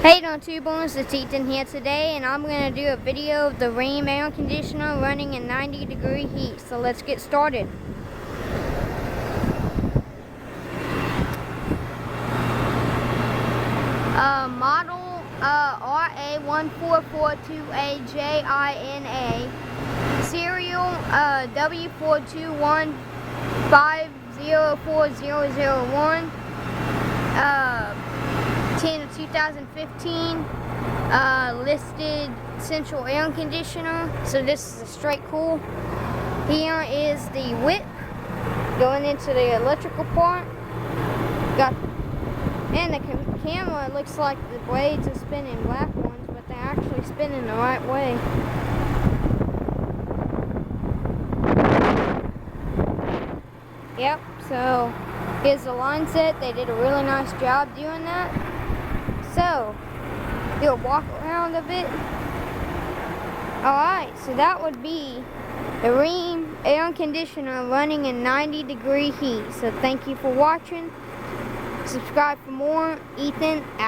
Hey YouTubers, it's Ethan here today, and I'm going to do a video of the Rheem air conditioner running in 90-degree heat. So let's get started. Model RA14428JINA, serial W421504001. 10 of 2015, listed central air conditioner. So this is a straight cool. Here is the whip going into the electrical part. And the camera looks like the blades are spinning black ones, but they're actually spinning the right way. Yep, so here's the line set. They did a really nice job doing that. So, do a walk around a bit. Alright, so that would be the Rheem air conditioner running in 90-degree heat. So thank you for watching. Subscribe for more. Ethan out.